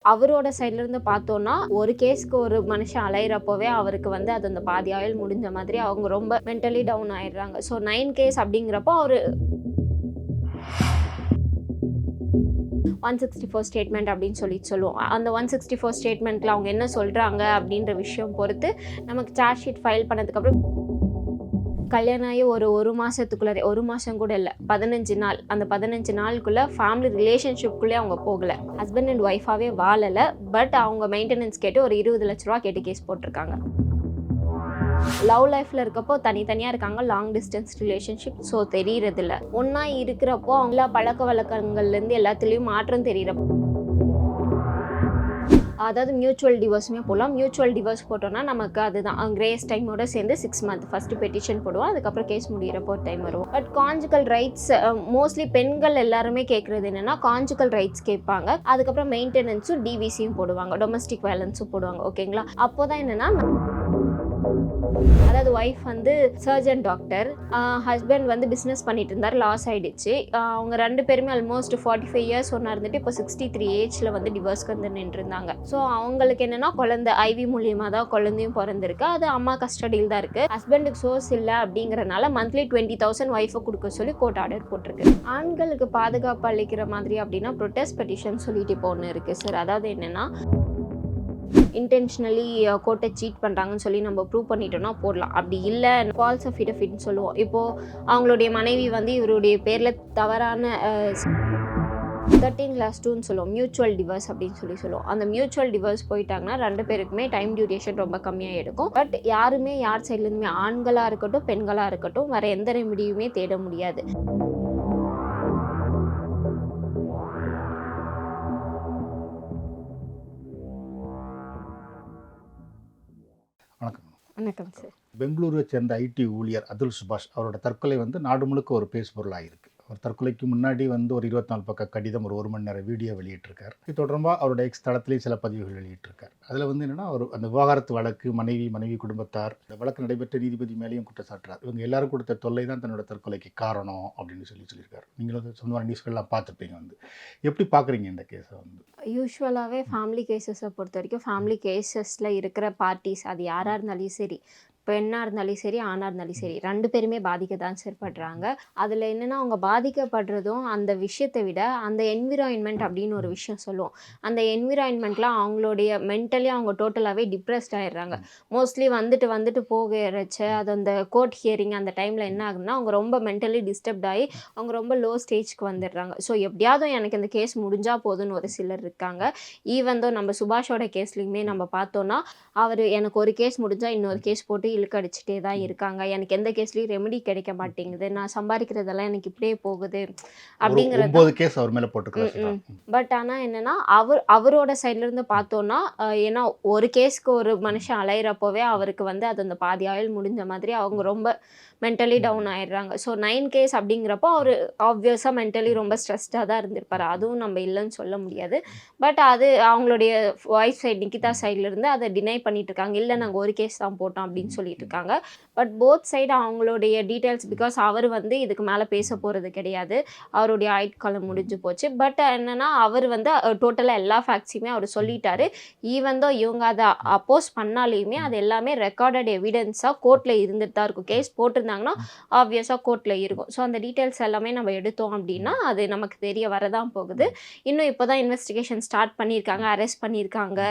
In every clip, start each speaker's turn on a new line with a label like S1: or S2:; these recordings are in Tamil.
S1: அவரோட சைட்லேருந்து பார்த்தோன்னா, ஒரு கேஸ்க்கு ஒரு மனுஷன் அலையிறப்போவே அவருக்கு வந்து அது அந்த பாதி ஆயுள் முடிஞ்ச மாதிரி அவங்க ரொம்ப மென்டலி டவுன் ஆயிடுறாங்க. ஸோ 9 கேஸ் அப்படிங்கிறப்போ அவரு 164 ஸ்டேட்மெண்ட் அப்படின்னு சொல்லுவோம். அந்த 164 ஸ்டேட்மெண்ட்ல அவங்க என்ன சொல்றாங்க அப்படின்ற விஷயம் பொறுத்து நமக்கு சார்ஜ் ஷீட் ஃபைல் பண்ணதுக்கப்புறம் கல்யாணம் ஆகி ஒரு மாதத்துக்குள்ளே 1 மாதம் கூட இல்லை 15 நாள் அந்த 15 நாளுக்குள்ளே ஃபேமிலி ரிலேஷன்ஷிப்குள்ளே அவங்க போகலை. ஹஸ்பண்ட் அண்ட் ஒய்ஃபாகவே வாழலை. பட் அவங்க மெயின்டெனன்ஸ் கேட்டு ஒரு 20 லட்ச ரூபா கேட்டு கேஸ் போட்டிருக்காங்க. லவ் லைஃப்பில் இருக்கப்போ தனித்தனியாக இருக்காங்க. Long distance relationship. ஸோ தெரியறதில்ல. ஒன்றா இருக்கிறப்போ அவங்கள பழக்க வழக்கங்கள்லேருந்து எல்லாத்துலேயும் மாற்றம் தெரியிறப்போ அதாவது மியூச்சுவல் டிவோர்ஸுமே போடலாம். மியூச்சுவல் டிவோர்ஸ் போட்டோம்னா நமக்கு அதுதான் கிரேஸ் டைமோட சேர்ந்து 6 மந்த் ஃபஸ்ட்டு பெட்டிஷன் போடுவோம். அதுக்கப்புறம் கேஸ் முடிகிறப்போ ஒரு டைம் வரும். பட் கான்ஜுகல் ரைட்ஸ் மோஸ்ட்லி பெண்கள் எல்லாருமே கேட்குறது என்னென்னா கான்ஜுகல் ரைட்ஸ் கேட்பாங்க. அதுக்கப்புறம் மெயின்டெனன்ஸும் டிவிசியும் போடுவாங்க, டொமஸ்டிக் வயலன்ஸும் போடுவாங்க. ஓகேங்களா? அப்போ தான் என்னென்னா அதாவது ஒய்ஃப் வந்து சர்ஜன் டாக்டர், ஹஸ்பண்ட் வந்து பிஸ்னஸ் பண்ணிட்டு இருந்தார், லாஸ் ஆகிடுச்சு. அவங்க 2 பேருமே ஆல்மோஸ்ட் 45 இயர்ஸ் ஒன்றா இருந்துட்டு இப்போ 63 ஏஜில் வந்து டிவோர்ஸ்க்கு வந்து நின்றுருந்தாங்க. ஸோ அவங்களுக்கு என்னென்னா குழந்தை ஐவி மூலியமாக தான் குழந்தையும் பிறந்திருக்கு. அது அம்மா கஸ்டடியில் தான் இருக்குது. ஹஸ்பண்டுக்கு சோர்ஸ் இல்லை அப்படிங்கிறனால மந்த்லி 20,000 ஒய்ஃபை கொடுக்க சொல்லி கோர்ட் ஆர்டர் போட்டிருக்கு. ஆண்களுக்கு பாதுகாப்பு அளிக்கிற மாதிரி அப்படின்னா ப்ரொட்டஸ்ட் பெட்டிஷன் சொல்லிட்டு இப்போ ஒன்று இருக்குது சார். அதாவது என்னென்னா இன்டென்ஷனலி கோர்ட்டை சீட் பண்ணுறாங்கன்னு சொல்லி நம்ம ப்ரூவ் பண்ணிட்டோம்னா போடலாம். அப்படி இல்லை ஃபால்ஸ் அஃபிடவிட்னு சொல்லுவோம். இப்போது அவங்களுடைய மனைவி வந்து இவருடைய பேரில் தவறான 13+2ன்னு சொல்லுவோம், மியூச்சுவல் டிவோர்ஸ் அப்படின்னு சொல்லுவோம். அந்த மியூச்சுவல் டிவோர்ஸ் போயிட்டாங்கன்னா 2 பேருக்குமே டைம் டியூரேஷன் ரொம்ப கம்மியாக எடுக்கும். பட் யாருமே யார் சைட்லேருந்துமே ஆண்களாக இருக்கட்டும் பெண்களாக இருக்கட்டும் வேறு எந்த ரெமிடியுமே தேட முடியாது. வணக்கம் சார்.
S2: பெங்களூரை சேர்ந்த ஐடி ஊழியர் அதுல் சுபாஷ் அவரோட தற்கொலை வந்து நாடு முழுக்க ஒரு பேசுபொருளாக இருக்குது. அவர் தற்கொலைக்கு முன்னாடி வந்து ஒரு 24 பக்க கடிதம், ஒரு 1 மணி நேரம் வீடியோ வெளியிட்டிருக்கார். இது தொடர்பாக அவரோட எக்ஸ் தளத்திலேயே சில பதிவுகள் வெளியிட்டிருக்கார். அதில் வந்து என்னென்னா அவர் அந்த விவாகரத்து வழக்கு, மனைவி குடும்பத்தார், இந்த வழக்கு நடைபெற்ற நீதிபதி மேலேயும் குற்றச்சாட்டுறார். இவங்க எல்லாரும் கொடுத்த தொல்லை தான் தன்னோட தற்கொலைக்கு காரணம் அப்படின்னு சொல்லியிருக்காரு. நீங்களும் சொன்ன நியூஸ்கள்லாம் பார்த்துருப்பீங்க. வந்து எப்படி பார்க்குறீங்க இந்த கேஸை? வந்து
S1: யூஸ்வலாகவே ஃபேமிலி கேசஸை பொறுத்த வரைக்கும் ஃபேமிலி கேசஸில் இருக்கிற பார்ட்டிஸ் அது யாராக இருந்தாலும் சரி, பெண்ணாக இருந்தாலும் சரி ஆணாக இருந்தாலும் சரி 2 பேருமே பாதிக்க தான் சார் படுறாங்க. அதில் என்னென்னா அவங்க பாதிக்கப்படுறதும் அந்த விஷயத்தை விட அந்த என்விரான்மெண்ட் அப்படின்னு ஒரு விஷயம் சொல்லுவோம். அந்த என்விரான்மெண்ட்லாம் அவங்களுடைய மென்டலி அவங்க டோட்டலாகவே டிப்ரெஸ்ட் ஆகிடுறாங்க. மோஸ்ட்லி வந்துட்டு போகிறச்ச அது அந்த கோர்ட் ஹியரிங் அந்த டைமில் என்ன ஆகுதுன்னா அவங்க ரொம்ப மென்டலி டிஸ்டர்ப்ட் ஆகி அவங்க ரொம்ப லோ ஸ்டேஜ்க்கு வந்துடுறாங்க. ஸோ எப்படியாவது எனக்கு இந்த கேஸ் முடிஞ்சால் போதுன்னு ஒரு சிலர் இருக்காங்க. ஈவன் தோ நம்ம சுபாஷோட கேஸ்லையுமே நம்ம பார்த்தோன்னா அவர் எனக்கு ஒரு கேஸ் முடிஞ்சால் இன்னொரு கேஸ் போட்டு இழுக்கடிச்சிட்டே தான் இருக்காங்க. எனக்கு எந்த கேஸ்லையும் ரெமெடி கிடைக்க மாட்டேங்குது, நான் சம்பாதிக்கிறதெல்லாம் எனக்கு இப்படியே போகுது அப்படிங்கிறது.
S2: 9 கேஸ் அவர் மேலே போட்டுருக்காங்க.
S1: பட் ஆனால் என்னென்னா அவரோட சைட்லேருந்து பார்த்தோன்னா ஏன்னா ஒரு கேஸ்க்கு ஒரு மனுஷன் அலையிறப்போவே அவருக்கு வந்து அது அந்த பாதி ஆயுள் முடிஞ்ச மாதிரி அவங்க ரொம்ப மென்டலி டவுன் ஆயிடுறாங்க. ஸோ 9 கேஸ் அப்படிங்கிறப்போ அவர் ஆப்வியஸாக மென்டலி ரொம்ப ஸ்ட்ரெஸ்டாக தான் இருந்திருப்பார். அதுவும் நம்ம இல்லைன்னு சொல்ல முடியாது. பட் அது அவங்களுடைய ஒய்ஃப் சைட் நிகிதா சைட்லேருந்து அதை டினை பண்ணிட்டு இருக்காங்க. இல்லை நாங்கள் ஒரு கேஸ் தான் போட்டோம் அப்படின்னு சொல்லிட்டு இருக்காங்க. பட் போத் சைடு அவங்களுடைய டீட்டெயில்ஸ் பிகாஸ் அவர் வந்து இதுக்கு மேலே பேச போகிறது கிடையாது, அவருடைய ஆயுட்காலம் முடிஞ்சு போச்சு. பட் என்னென்னா அவர் வந்து டோட்டலாக எல்லா ஃபேக்ட்ஸையுமே அவர் சொல்லிட்டாரு. ஈவன் தோ இவங்க அதை அப்போஸ் பண்ணாலையுமே அது எல்லாமே ரெக்கார்டட் எவிடன்ஸாக கோர்ட்டில் இருந்துட்டு தான் இருக்கும். கேஸ் போட்டிருந்தாங்கன்னா ஆப்வியஸாக கோர்ட்டில் இருக்கும். ஸோ அந்த டீட்டெயில்ஸ் எல்லாமே நம்ம எடுத்தோம் அப்படின்னா அது நமக்கு தெரிய வரதான் போகுது. இன்னும் இப்போ தான் இன்வெஸ்டிகேஷன் ஸ்டார்ட் பண்ணியிருக்காங்க, அரெஸ்ட் பண்ணியிருக்காங்க.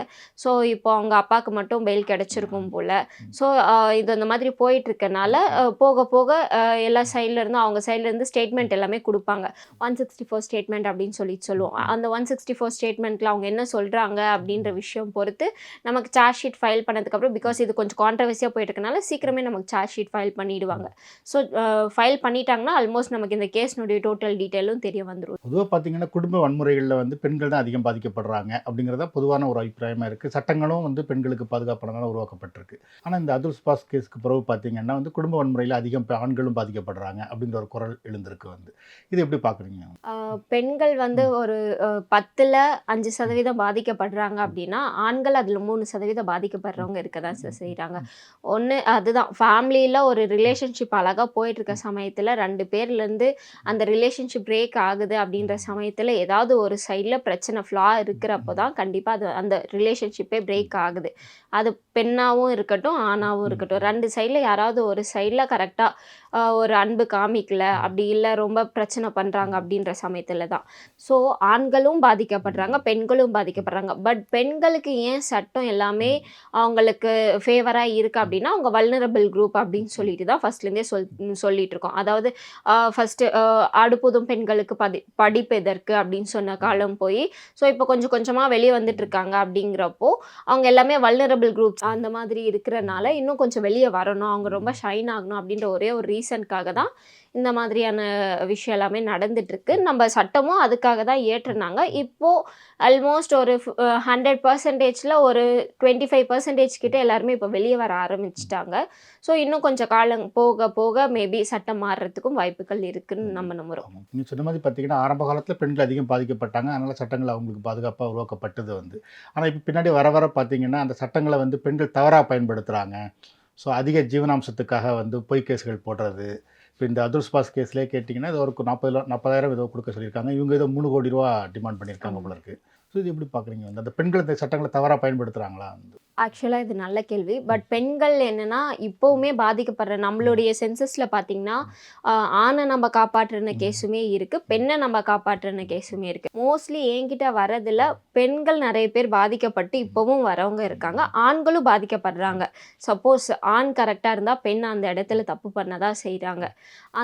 S1: ஸோ இப்போ அவங்க அப்பாவுக்கு மட்டும் பெயில் கிடச்சிருக்கும் போல். ஸோ இது அந்த மாதிரி போயிட்டுருக்கனால போக போக எல்லா சைட்லேருந்தும் அவங்க சைட்லேருந்து ஸ்டேட்மெண்ட் எல்லாமே கொடுப்பாங்க. 164 ஸ்டேட்மெண்ட் அப்படின்னு சொல்லுவோம். அந்த 164 ஸ்டேட்மெண்ட்டில் அவங்க என்ன சொல்கிறாங்க அப்படின்ற விஷயம் பொறுத்து நமக்கு சார்ஜ் ஷீட் ஃபைல் பண்ணதுக்கப்புறம் பிகாஸ் இது கொஞ்சம் கான்ட்ரவர்சியாக போயிட்டுருக்கனால சீக்கிரமே நமக்கு சார்ஜ் ஷீட் ஃபைல் பண்ணிவிடுவாங்க. ஸோ ஃபைல் பண்ணிட்டாங்கன்னா ஆல்மோஸ்ட் நமக்கு இந்த கேஸ்னுடைய டோட்டல் டீட்டெயிலும் தெரிய வந்துடும்.
S2: பொதுவாக பார்த்தீங்கன்னா குடும்ப வன்முறைகளில் வந்து பெண்கள் தான் அதிகம் பாதிக்கப்படுறாங்க அப்படிங்கிறத பொதுவான ஒரு அபிப்பிராயமாக இருக்குது. சட்டங்களும் வந்து பெண்களுக்கு பாதுகாப்பானதாக உருவாக்கப்பட்டிருக்கு. ஆனால் இந்த அதுல் பாஸ் கேஸ்க்கு பிறகு பார்த்தீங்கன்னா வந்து குடும்ப வன்முறையில் அதிகம் ஆண்களும் பாதிக்கப்படுறாங்க அப்படின்ற ஒரு குரல் எழுந்திருக்கு வந்து. இது எப்படி பார்க்குறீங்க?
S1: பெண்கள் வந்து ஒரு 10ல் 5% பாதிக்கப்படுறாங்க அப்படின்னா, ஆண்கள் அதில் 3% பாதிக்கப்படுறவங்க இருக்க தான் செய்கிறாங்க. ஒன்று அதுதான் ஃபேமிலியில் ஒரு ரிலேஷன்ஷிப் அழகாக போயிட்டு இருக்க சமயத்தில் 2 பேர்லேருந்து அந்த ரிலேஷன்ஷிப் பிரேக் ஆகுது அப்படின்ற சமயத்தில் ஏதாவது ஒரு சைடில் பிரச்சனை ஃப்ளா இருக்கிறப்போ தான் கண்டிப்பாக அது அந்த ரிலேஷன்ஷிப்பே பிரேக் ஆகுது. அது பெண்ணாகவும் இருக்கட்டும், ஆணாகவும் இருக்கட்டும். 2 சைடில் யாராவது ஒரு சைடில் கரெக்டாக ஒரு அன்பு காமிக்கல, அப்படி இல்லை ரொம்ப பிரச்சனை பண்ணுறாங்க அப்படின்ற சமயத்தில் தான். ஸோ ஆண்களும் பாதிக்கப்படுறாங்க, பெண்களும் பாதிக்கப்படுறாங்க. பட் பெண்களுக்கு ஏன் சட்டம் எல்லாமே அவங்களுக்கு ஃபேவராக இருக்குது அப்படின்னா, அவங்க வல்னரபிள் குரூப் அப்படின்னு சொல்லிட்டு தான் ஃபர்ஸ்ட்லேருந்தே சொல்லிட்டு இருக்கோம். அதாவது ஃபஸ்ட்டு அடுப்பூதும் பெண்களுக்கு படிப்பு எதற்கு அப்படின்னு சொன்ன காலம் போய், ஸோ இப்போ கொஞ்சம் கொஞ்சமாக வெளியே வந்துட்டு இருக்காங்க அப்படிங்கிறப்போ, அவங்க எல்லாமே வல்னரபிள் குரூப்ஸ் அந்த மாதிரி இருக்கிறனால இன்னும் கொஞ்சம் வெளியே வரணும், அவங்க ரொம்ப ஷைன் ஆகணும் அப்படின்ற ஒரே ஒரு ரீசனுக்காக தான் இந்த மாதிரியான விஷயம் எல்லாமே நடந்துட்டுருக்கு. நம்ம சட்டமும் அதுக்காக தான் இயற்றுனாங்க. இப்போது ஆல்மோஸ்ட் ஒரு 100%ல் ஒரு 25% கிட்ட எல்லாருமே இப்போ வெளியே வர ஆரம்பிச்சிட்டாங்க. ஸோ இன்னும் கொஞ்சம் காலம் போக போக மேபி சட்டம் மாறுறதுக்கும் வாய்ப்புகள் இருக்குன்னு நம்ம நம்புகிறோம்.
S2: நீங்க சொன்ன மாதிரி பார்த்தீங்கன்னா, ஆரம்ப காலத்துல பெண்கள் அதிகம் பாதிக்கப்பட்டாங்க. அதனால சட்டங்கள் அவங்களுக்கு பாதுகாப்பா உருவாக்கப்பட்டது வந்து. ஆனா இப்ப பின்னாடி வர வர பார்த்தீங்கன்னா, அந்த சட்டங்கள வந்து பெண்கள் தவறா பயன்படுத்துறாங்க. ஸோ அதிக ஜீவனாம்சத்துக்காக வந்து பொய் கேஸ்கள் போடுறது. இப்போ இந்த அதுல்ஸ் பாஸ் கேஸ்லயே கேட்டிங்கன்னா, இது ஒரு 40,000 ஏதோ கொடுக்க சொல்லியிருக்காங்க. இவங்க ஏதோ 3 கோடி ரூபா டிமாண்ட் பண்ணியிருக்காங்க
S1: ஆமா.
S2: போல இருக்கு. ஸோ இது எப்படி பார்க்குறீங்க வந்து? அந்த பெண்கள் இந்த சட்டங்கள தவறா பயன்படுத்துறாங்களா வந்து?
S1: ஆக்சுவலாக இது நல்ல கேள்வி. பட் பெண்கள் என்னன்னா, இப்போவுமே பாதிக்கப்படுற நம்மளுடைய சென்சஸில் பார்த்தீங்கன்னா, ஆணை நம்ம காப்பாற்றுன கேஸுமே இருக்குது, பெண்ணை நம்ம காப்பாற்றுன கேஸுமே இருக்குது. மோஸ்ட்லி என்கிட்ட வரதில் பெண்கள் நிறைய பேர் பாதிக்கப்பட்டு இப்போவும் வரவங்க இருக்காங்க, ஆண்களும் பாதிக்கப்படுறாங்க. சப்போஸ் ஆண் கரெக்டாக இருந்தால் பெண் அந்த இடத்துல தப்பு பண்ண தான் செய்கிறாங்க.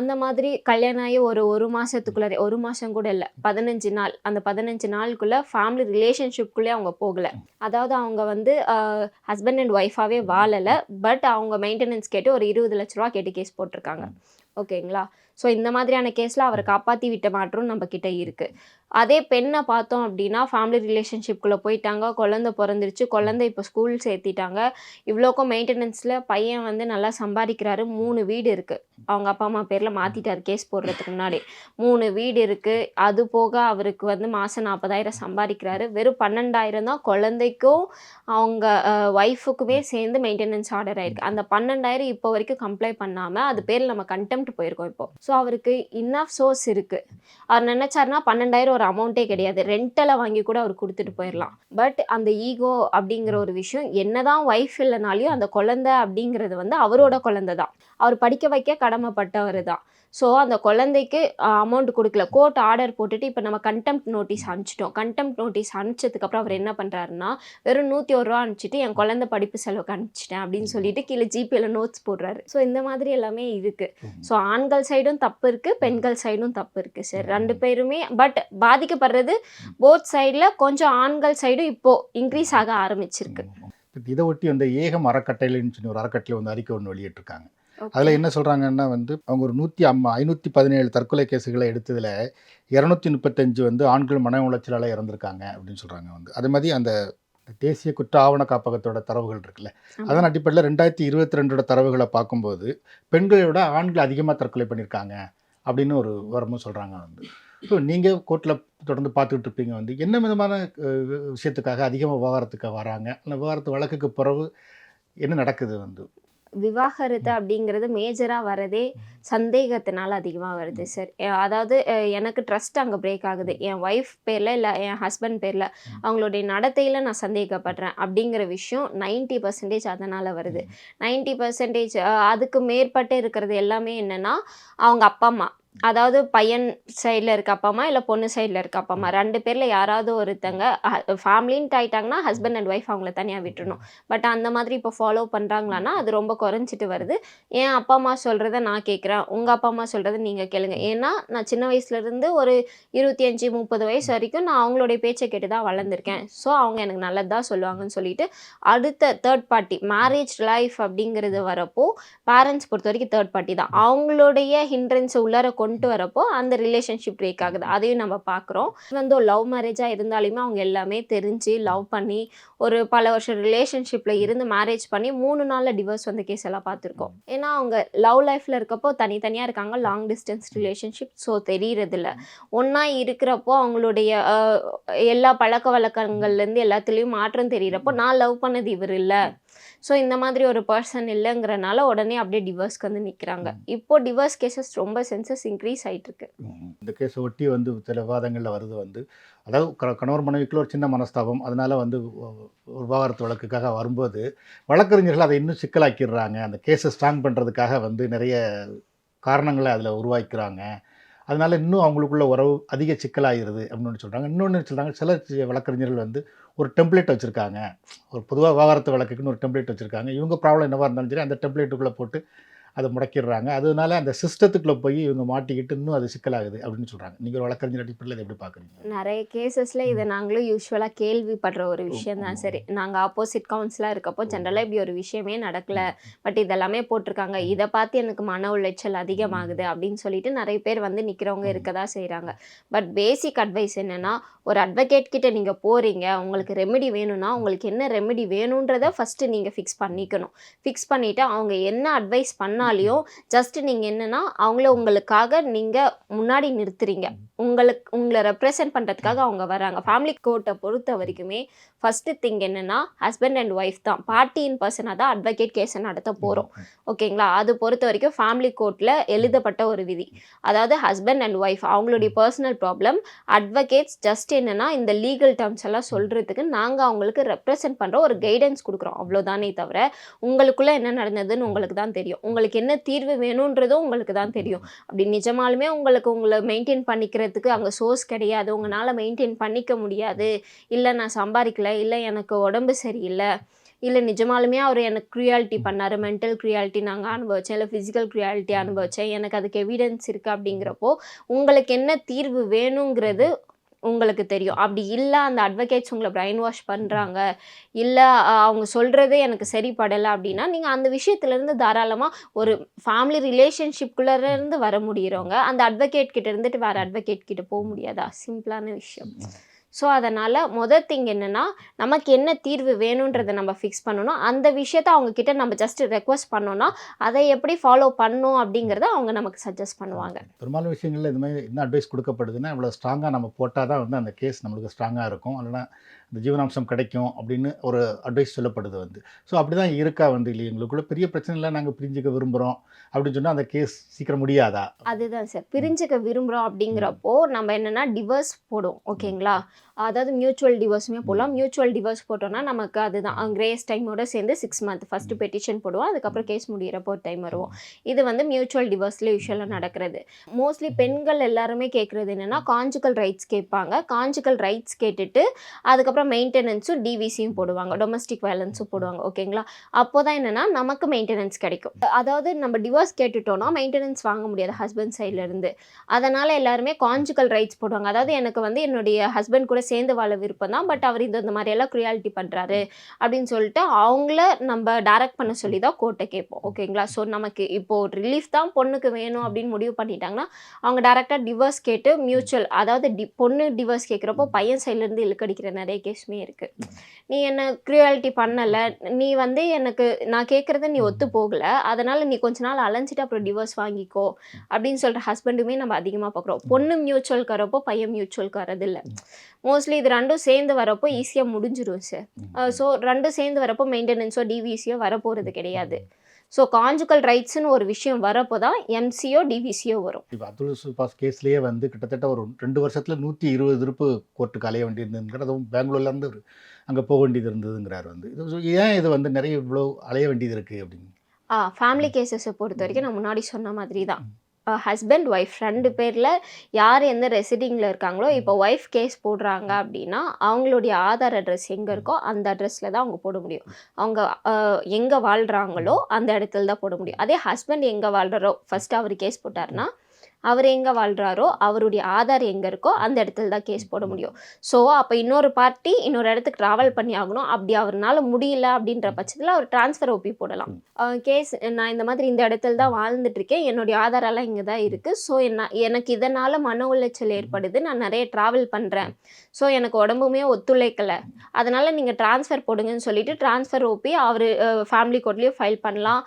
S1: அந்த மாதிரி கல்யாணம் ஆகி ஒரு மாதத்துக்குள்ளே, 1 மாதம் கூட இல்லை, 15 நாள், அந்த 15 நாளுக்குள்ளே ஃபேமிலி ரிலேஷன்ஷிப்குள்ளே அவங்க போகலை. அதாவது அவங்க வந்து ஹஸ்பண்ட் அண்ட் ஒய்ஃபாகவே வாழலை, பட் அவங்க மெயின்டெனன்ஸ் கேட்டு ஒரு 20 லட்ச ரூபா கேட்டு கேஸ் போட்டிருக்காங்க. ஓகேங்களா? ஸோ இந்த மாதிரியான கேஸில் அவரை காப்பாற்றி விட்ட மாற்றம் நம்மக்கிட்ட இருக்குது. அதே பெண்ணை பார்த்தோம் அப்படின்னா, ஃபேமிலி ரிலேஷன்ஷிப்குள்ளே போயிட்டாங்க, குழந்தை பிறந்துருச்சு, குழந்தை இப்போ ஸ்கூல் சேர்த்திட்டாங்க, இவ்வளோக்கும் மெயின்டெனன்ஸில் பையன் வந்து நல்லா சம்பாதிக்கிறாரு, 3 வீடு இருக்குது, அவங்க அப்பா அம்மா பேரில் மாற்றிட்டார் கேஸ் போடுறதுக்கு முன்னாடி. 3 வீடு இருக்குது, அது போக அவருக்கு வந்து மாதம் 40,000 சம்பாதிக்கிறாரு, வெறும் 12,000 தான் குழந்தைக்கும் அவங்க ஒய்ஃபுக்குமே சேர்ந்து மெயின்டெனன்ஸ் ஆர்டர் ஆயிருக்கு. அந்த 12,000 இப்போ வரைக்கும் கம்ப்ளை பண்ணாமல் அது பேரில் நம்ம கண்டெம்ட் போயிருக்கோம் இப்போ. ஸோ அவருக்கு இன்னஃப் சோர்ஸ் இருக்குது. அவர் நினச்சாருன்னா 12,000 ஒரு அமௌண்ட்டே கிடையாது, ரெண்டலை வாங்கி கூட அவர் கொடுத்துட்டு போயிடலாம். பட் அந்த ஈகோ அப்படிங்கிற ஒரு விஷயம், என்னதான் ஒய்ஃப் இல்லைனாலையும் அந்த குழந்தை அப்படிங்கிறது வந்து அவரோட குழந்தை தான், அவர் படிக்க வைக்க கடமைப்பட்டவர் தான். ஸோ அந்த குழந்தைக்கு அமௌண்ட் கொடுக்கல, கோர்ட் ஆர்டர் போட்டுட்டு இப்போ நம்ம கண்டெம்ட் நோட்டீஸ் அனுப்பிச்சிட்டோம். கண்டெம்ட் நோட்டீஸ் அனுப்பிச்சதுக்கப்புறம் அவர் என்ன பண்ணுறாருன்னா, வெறும் 101 ரூபா அனுப்பிச்சிட்டு என் குழந்தை படிப்பு செலவுக்கு அனுப்பிச்சிட்டேன் அப்படின்னு சொல்லிட்டு கீழே ஜிபேல நோட்ஸ் போடுறாரு. ஸோ இந்த மாதிரி எல்லாமே இருக்குது. ஸோ ஆண்கள் சைடும் தப்பு இருக்குது, பெண்கள் சைடும் தப்பு இருக்குது சார், 2 பேருமே. பட் பாதிக்கப்படுறது போத் சைடில், கொஞ்சம் ஆண்கள் சைடும் இப்போது இன்க்ரீஸ் ஆக ஆரம்பிச்சிருக்கு.
S2: இதை ஒட்டி வந்து ஏகம் அறக்கட்டளைன்னு சொல்லி ஒரு அறக்கட்டளை வந்து அறிக்கை ஒன்று வெளியிட்டிருக்காங்க.
S1: ஓகே.
S2: அதில் என்ன சொல்கிறாங்கன்னா வந்து, அவங்க ஒரு 517 தற்கொலை கேஸுகளை எடுத்ததில் 235 வந்து ஆண்கள் மன உளைச்சலால் இறந்துருக்காங்க அப்படின்னு சொல்கிறாங்க வந்து. அதே மாதிரி அந்த தேசிய குற்ற ஆவண காப்பகத்தோட தரவுகள் இருக்குல்ல, அதன் அடிப்படையில் 2022 தரவுகளை பார்க்கும்போது பெண்களை விட ஆண்கள் அதிகமாக தற்கொலை பண்ணியிருக்காங்க அப்படின்னு ஒரு விவரமும் சொல்கிறாங்க வந்து. ஸோ நீங்கள் கோர்ட்டில் தொடர்ந்து பார்த்துக்கிட்டு இருப்பீங்க வந்து, என்ன விதமான விஷயத்துக்காக அதிகமாக விவகாரத்துக்கு வராங்க, அந்த விவகாரத்து வழக்குக்கு பிறகு என்ன நடக்குது வந்து?
S1: விவாகரத்து அப்படிங்கிறது மேஜராக வரதே சந்தேகத்தினால அதிகமாக வருது சார். அதாவது எனக்கு ட்ரஸ்ட் அங்கே பிரேக் ஆகுது, என் ஒய்ஃப் பேரில் இல்லை என் ஹஸ்பண்ட் பேரில் அவங்களுடைய நடத்தையில் நான் சந்தேகப்படுறேன் அப்படிங்கிற விஷயம் 90% அதனால் வருது. 90% அதுக்கு மேற்பட்டு இருக்கிறது எல்லாமே என்னென்னா, அவங்க அப்பா அம்மா, அதாவது பையன் சைடில் இருக்க அப்பா அம்மா இல்லை பொண்ணு சைடில் இருக்க அப்பா அம்மா, 2 பேரில் யாராவது ஒருத்தங்க ஃபேமிலின்ட்டு ஆயிட்டாங்கன்னா ஹஸ்பண்ட் அண்ட் ஒய்ஃப் அவங்கள தனியாக விட்டுறணும். பட் அந்த மாதிரி இப்போ ஃபாலோ பண்ணுறாங்களான்னா அது ரொம்ப குறைஞ்சிட்டு வருது. என் அப்பா அம்மா சொல்கிறத நான் கேட்குறேன், உங்கள் அப்பா அம்மா சொல்கிறத நீங்கள் கேளுங்க. ஏன்னா நான் சின்ன வயசுலேருந்து ஒரு 25-30 வயசு வரைக்கும் நான் அவங்களுடைய பேச்சை கேட்டு தான் வளர்ந்துருக்கேன். ஸோ அவங்க எனக்கு நல்லது தான் சொல்லுவாங்கன்னு சொல்லிட்டு அடுத்த தேர்ட் பார்ட்டி மேரேஜ் லைஃப் அப்படிங்கிறது வரப்போ பேரண்ட்ஸ் பொறுத்த வரைக்கும் தேர்ட் பார்ட்டி தான். அவங்களுடைய ஹிண்ட்ரன்ஸை உள்ளார கொண்டு வரப்போ அந்த ரிலேஷன்ஷிப் பிரேக் ஆகுது. அதையும் நம்ம பார்க்குறோம். வந்து லவ் மேரேஜாக இருந்தாலுமே அவங்க எல்லாமே தெரிஞ்சு லவ் பண்ணி ஒரு பல வருஷம் ரிலேஷன்ஷிப்பில் இருந்து மேரேஜ் பண்ணி 3 நாளில் டிவோர்ஸ் வந்த கேஸ் எல்லாம் பார்த்துருக்கோம். ஏன்னா அவங்க லவ் லைஃப்பில் இருக்கப்போ தனித்தனியாக இருக்காங்க, லாங் டிஸ்டன்ஸ் ரிலேஷன்ஷிப். ஸோ தெரியறதில்ல. ஒன்றா இருக்கிறப்போ அவங்களுடைய எல்லா பழக்க வழக்கங்கள்லேருந்து எல்லாத்துலேயும் மாற்றம் தெரிகிறப்போ நான் லவ் பண்ணது இவர் இல்லை, ஸோ இந்த மாதிரி ஒரு பர்சன் இல்லைங்கிறனால உடனே அப்படியே டிவோர்ஸ்க்கு வந்து நிற்கிறாங்க. இப்போ டிவோர்ஸ் கேசஸ் ரொம்ப சென்சஸ் இன்க்ரீஸ் ஆகிட்டு இருக்கு.
S2: இந்த கேஸை ஒட்டி வந்து சில விவாதங்களில் வருது வந்து, அதாவது கணவர் மனைவிக்குள்ள ஒரு சின்ன மனஸ்தாபம், அதனால வந்து ஒரு விவாகரத்து வழக்குக்காக வரும்போது வழக்கறிஞர்கள் அதை இன்னும் சிக்கலாக்கிடுறாங்க. அந்த கேஸை ஸ்ட்ராங் பண்ணுறதுக்காக வந்து நிறைய காரணங்களை அதில் உருவாக்கிறாங்க. அதனால இன்னும் அவங்களுக்குள்ள உறவு அதிக சிக்கலாகிறது அப்படின்னு சொல்கிறாங்க. இன்னொன்று சொல்கிறாங்க, சில வழக்கறிஞர்கள் வந்து ஒரு டெம்ப்ளேட் வச்சுருக்காங்க. ஒரு பொதுவாக விவாகரத்து வழக்குக்குன்னு ஒரு டெம்ப்ளேட் வச்சுருக்காங்க. இவங்க ப்ராப்ளம் என்னவாக இருந்தாலும் சரி அந்த டெம்ப்ளேட்டுக்குள்ளே போட்டு அதை முடக்கிடுறாங்க. அதனால அந்த சிஸ்டத்துக்குள்ளே போய் இவங்க மாட்டிக்கிட்டு இன்னும் அது சிக்கலாகுது அப்படின்னு சொல்கிறாங்க. நீங்கள் ஒரு வழக்கறிஞர் அடிப்படையில் இதை எப்படி பார்க்குறீங்க?
S1: நிறைய கேசஸில் இதை நாங்களும் யூஸ்வலாக கேள்விப்படுற ஒரு விஷயம் தான். சரி, நாங்கள் ஆப்போசிட் கவுன்சிலாக இருக்கப்போ ஜென்ரலாக இப்படி ஒரு விஷயமே நடக்கலை, பட் இதெல்லாமே போட்டிருக்காங்க, இதை பார்த்து எனக்கு மன உளைச்சல் அதிகமாகுது அப்படின்னு சொல்லிட்டு நிறைய பேர் வந்து நிற்கிறவங்க இருக்க தான் செய்கிறாங்க. பட் பேசிக் அட்வைஸ் என்னென்னா, ஒரு அட்வொகேட் கிட்ட நீங்கள் போகிறீங்க, உங்களுக்கு ரெமெடி வேணும்னா உங்களுக்கு என்ன ரெமெடி வேணுன்றதை ஃபஸ்ட்டு நீங்கள் ஃபிக்ஸ் பண்ணிக்கணும். ஃபிக்ஸ் பண்ணிவிட்டு அவங்க என்ன அட்வைஸ் பண்ணாலையும் ஜஸ்ட் நீங்கள் என்னென்னா அவங்கள உங்களுக்காக நீங்கள் முன்னாடி நிறுத்துறீங்க, உங்களை ரெப்ரசன்ட் பண்ணுறதுக்காக அவங்க வராங்க. ஃபேமிலி கோர்ட்டை பொறுத்த வரைக்குமே ஃபஸ்ட்டு திங் என்னென்னா ஹஸ்பண்ட் அண்ட் ஒய்ஃப் தான் பார்ட்டி இன் பர்சனாக தான் அட்வொகேட் கேஸை நடத்த போகிறோம். ஓகேங்களா? அது பொறுத்த வரைக்கும் ஃபேமிலி கோர்ட்டில் எழுதப்பட்ட ஒரு விதி. அதாவது ஹஸ்பண்ட் அண்ட் ஒய்ஃப் அவங்களுடைய பர்சனல் ப்ராப்ளம், அட்வொகேட்ஸ் ஜஸ்ட் என்னென்னா இந்த லீகல் டேர்ம்ஸ் எல்லாம் சொல்கிறதுக்கு நாங்கள் அவங்களுக்கு ரெப்ரசன்ட் பண்ணுற ஒரு கைடன்ஸ் கொடுக்குறோம், அவ்வளோதானே தவிர உங்களுக்குள்ளே என்ன நடந்ததுன்னு உங்களுக்கு தான் தெரியும், உங்களுக்கு என்ன தீர்வு வேணுன்றதும் உங்களுக்கு தான் தெரியும். அப்படி நிஜமாலுமே உங்களை மெயின்டைன் பண்ணிக்கிறதுக்கு அங்கே சோர்ஸ் கிடையாது, உங்களால் மெயின்டைன் பண்ணிக்க முடியாது, இல்லை நான் சம்பாதிக்கல, இல்லை எனக்கு உடம்பு சரியில்லை, இல்லை நிஜமாலுமே அவர் எனக்கு க்ரூயாலிட்டி பண்ணார், மென்டல் க்ரூயாலிட்டி நாங்கள் அனுபவித்தேன், இல்லை ஃபிசிக்கல் க்ரூயாலிட்டி அனுபவித்தேன், எனக்கு அதுக்கு எவிடன்ஸ் இருக்குது அப்படிங்கிறப்போ உங்களுக்கு என்ன தீர்வு வேணுங்கிறது உங்களுக்கு தெரியும். அப்படி இல்லை அந்த அட்வொகேட்ஸ் உங்களை பிரைன் வாஷ் பண்ணுறாங்க, இல்லை அவங்க சொல்கிறதே எனக்கு சரிப்படலை அப்படின்னா நீங்கள் அந்த விஷயத்துலேருந்து தாராளமாக ஒரு ஃபேமிலி ரிலேஷன்ஷிப்குள்ளேருந்து வர முடிகிறவங்க அந்த அட்வொகேட் கிட்ட இருந்துட்டு வேறு அட்வொகேட் கிட்ட போக முடியாதா? சிம்பிளான விஷயம். ஸோ அதனால் திங் என்னென்னா நமக்கு என்ன தீர்வு வேணுன்றதை நம்ம ஃபிக்ஸ் பண்ணணும். அந்த விஷயத்த அவங்கக்கிட்ட நம்ம ஜஸ்ட் ரெக்வஸ்ட் பண்ணோன்னா அதை எப்படி ஃபாலோ பண்ணணும் அப்படிங்கிறத அவங்க நமக்கு சஜஸ்ட் பண்ணுவாங்க.
S2: பெரும்பாலான விஷயங்களில் இது மாதிரி என்ன அட்வைஸ் கொடுக்கப்படுதுன்னா, இவ்வளோ ஸ்ட்ராங்காக நம்ம போட்டால் தான் வந்து அந்த கேஸ் நம்மளுக்கு ஸ்ட்ராங்காக இருக்கும், இல்லைனா இந்த ஜீவனாம்சம் கிடைக்கும் அப்படின்னு ஒரு அட்வைஸ் சொல்லப்படுது வந்து. ஸோ அப்படி தான் இருக்கா வந்து இல்லை எங்களுக்குள்ள பெரிய பிரச்சனை இல்லை, நாங்கள் பிரிஞ்சுக்க விரும்புகிறோம் அப்படின்னு சொன்னால் அந்த கேஸ் சீக்கிரம் முடியாதா? அதுதான்
S1: சார், பிரிஞ்சுக்க விரும்புகிறோம் அப்படிங்கிறப்போ நம்ம என்னென்னா டிவோர்ஸ் போடுவோம். ஓகேங்களா? அதாவது மியூச்சுவல் டிவோர்ஸுமே போடலாம். மியூச்சுவல் டிவோர்ஸ் போட்டோம்னா நமக்கு அதுதான் கிரேஸ் டைமோட சேர்ந்து 6 மந்த் ஃபஸ்ட்டு பெட்டிஷன் போடுவோம், அதுக்கப்புறம் கேஸ் முடிகிறப்போ ஒரு டைம் வருவோம். இது வந்து மியூச்சுவல் டிவோர்ஸில் யூஸ்வலாக நடக்கிறது. மோஸ்ட்லி பெண்கள் எல்லாருமே கேட்குறது என்னென்னா கான்ஜுகல் ரைட்ஸ் கேட்பாங்க. கான்ஜுகல் ரைட்ஸ் கேட்டுட்டு அதுக்கப்புறம் மெயின்டெனன்ஸும் டிவிசியும் போடுவாங்க, டொமஸ்டிக் வயலன்ஸும் போடுவாங்க. ஓகேங்களா? அப்போ தான் என்னென்னா நமக்கு மெயின்டெனன்ஸ் கிடைக்கும். அதாவது நம்ம டிவோர்ஸ் கேட்டுட்டோன்னா மெயின்டெனன்ஸ் வாங்க முடியாது ஹஸ்பண்ட் சைட்லேருந்து. அதனால் எல்லாருமே கான்ஜுகல் ரைட்ஸ் போடுவாங்க. அதாவது எனக்கு வந்து என்னுடைய ஹஸ்பண்ட் கூட சேர்ந்து வாழ விருப்பம் தான், பட் அவர் இந்த மாதிரியெல்லாம் க்ரூயாலிட்டி பண்ணுறாரு அப்படின்னு சொல்லிட்டு அவங்கள நம்ம டைரக்ட் பண்ண சொல்லி தான் கோர்ட்டை கேட்போம். ஓகேங்களா? ஸோ நமக்கு இப்போது ரிலீஃப் தான் பொண்ணுக்கு வேணும் அப்படின்னு முடிவு பண்ணிட்டாங்கன்னா அவங்க டேரெக்டாக டிவோர்ஸ் கேட்டு மியூச்சுவல், அதாவது பொண்ணு டிவோர்ஸ் கேட்குறப்போ பையன் சைட்லேருந்து இழுக்கடிக்கிற நிறைய கேஸுமே இருக்குது. நீ என்ன க்ரூயாலிட்டி பண்ணலை, நீ வந்து எனக்கு நான் கேட்குறத நீ ஒத்து போகலை, அதனால் நீ கொஞ்ச நாள் அலைஞ்சிட்டு அப்புறம் டிவோர்ஸ் வாங்கிக்கோ அப்படின்னு சொல்கிற ஹஸ்பண்டுமே நம்ம அதிகமாக பார்க்குறோம். பொண்ணு மியூச்சுவலுக்கு வரப்போ பையன் மியூச்சுவலுக்கு வரதில்லை. மோஸ்ட்லி இது ரெண்டும் சேர்ந்து வரப்போ ஈஸியாக முடிஞ்சிடும் சார். ஸோ ரெண்டும் சேர்ந்து வரப்போ மெயின்டெனன்ஸோ டிவிசியோ வரப்போகிறது கிடையாது. ஸோ கான்ஜுகல் ரைட்ஸ்னு ஒரு விஷயம் வரப்போ தான் எம்சியோ டிவிசியோ வரும்.
S2: இப்போ அப்துல் சுபாஷ் கேஸ்லேயே வந்து கிட்டத்தட்ட ஒரு 2 வருஷத்தில் 120 திருப்பு கோர்ட்டுக்கு அலைய வேண்டியிருந்ததுங்கிறது, அதுவும் பெங்களூர்லேருந்து அங்கே போக வேண்டியது இருந்ததுங்கிறார் வந்து. இது ஏன் இது வந்து நிறைய இவ்வளோ அலைய வேண்டியது இருக்குது அப்படின்னு?
S1: ஃபேமிலி கேசஸை பொறுத்த வரைக்கும் நான் முன்னாடி சொன்ன மாதிரி தான் ஹஸ்பண்ட் ஒய்ஃப் 2 பேரில் யார் எந்த ரெசிடிங்கில் இருக்காங்களோ, இப்போ ஒய்ஃப் கேஸ் போடுறாங்க அப்படின்னா அவங்களுடைய ஆதார் அட்ரஸ் எங்கே இருக்கோ அந்த அட்ரஸில் தான் அவங்க போட முடியும். அவங்க எங்கே வாழ்கிறாங்களோ அந்த இடத்துல தான் போட முடியும். அதே ஹஸ்பண்ட் எங்கே வாழ்கிறாரோ, ஃபஸ்ட்டு அவர் கேஸ் போட்டார்னா அவர் எங்கே வாழ்கிறாரோ அவருடைய ஆதார் எங்கே இருக்கோ அந்த இடத்துல தான் கேஸ் போட முடியும். ஸோ அப்போ இன்னொரு பார்ட்டி இன்னொரு இடத்துக்கு ட்ராவல் பண்ணி ஆகணும். அப்படி அவரால் முடியல அப்படின்ற பட்சத்தில் அவர் ட்ரான்ஸ்ஃபர் ஓபி போடலாம். கேஸ் நான் இந்த மாதிரி இந்த இடத்துல தான் வாழ்ந்துட்டு இருக்கேன், என்னுடைய ஆதாரெல்லாம் இங்கே தான் இருக்குது, ஸோ எனக்கு இதனால் மன உளைச்சல் ஏற்படுது, நான் நிறைய ட்ராவல் பண்ணுறேன், ஸோ எனக்கு உடம்புமே ஒத்துழைக்கலை, அதனால் நீங்கள் ட்ரான்ஸ்ஃபர் போடுங்கன்னு சொல்லிட்டு ட்ரான்ஸ்ஃபர் ஓபி அவர் ஃபேமிலி கோர்ட்லேயும் ஃபைல் பண்ணலாம்.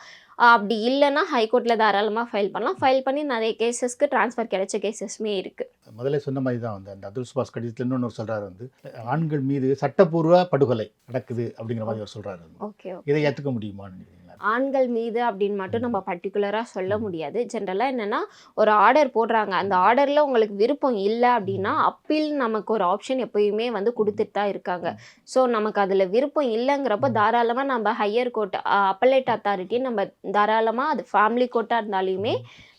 S1: அப்படி இல்லைன்னா ஹைகோர்ட்டில் தாராளமாக ஃபைல் பண்ணலாம். ஃபைல் பண்ணி நிறைய கேசஸ்க்கு ட்ரான்ஸ்ஃபர் கிடைச்ச கேசஸ்மே இருக்குது.
S2: முதல்ல சொன்ன மாதிரி தான் வந்து அந்த அப்துல் சுபாஷ் கடிதத்தில் இன்னொன்று சொல்கிறாரு வந்து ஆண்கள் மீது சட்டப்பூர்வ படுகொலை நடக்குது அப்படிங்கிற மாதிரி அவர் சொல்கிறாரு.
S1: ஓகே,
S2: இதை ஏற்றுக்க முடியுமான்னு?
S1: ஆண்கள் மீது அப்படின்னு மட்டும் நம்ம பர்டிகுலராக சொல்ல முடியாது. ஜென்ரலாக என்னென்னா ஒரு ஆர்டர் போடுறாங்க, அந்த ஆர்டரில் உங்களுக்கு விருப்பம் இல்லை அப்படின்னா அப்பீல் நமக்கு ஒரு ஆப்ஷன் எப்பயுமே வந்து கொடுத்துட்டு தான் இருக்காங்க. ஸோ நமக்கு அதில் விருப்பம் இல்லைங்கிறப்ப தாராளமாக நம்ம ஹையர் கோர்ட் அப்பலேட் அத்தாரிட்டி நம்ம தாராளமாக அது ஃபேமிலி கோர்ட்டாக இருந்தாலுமே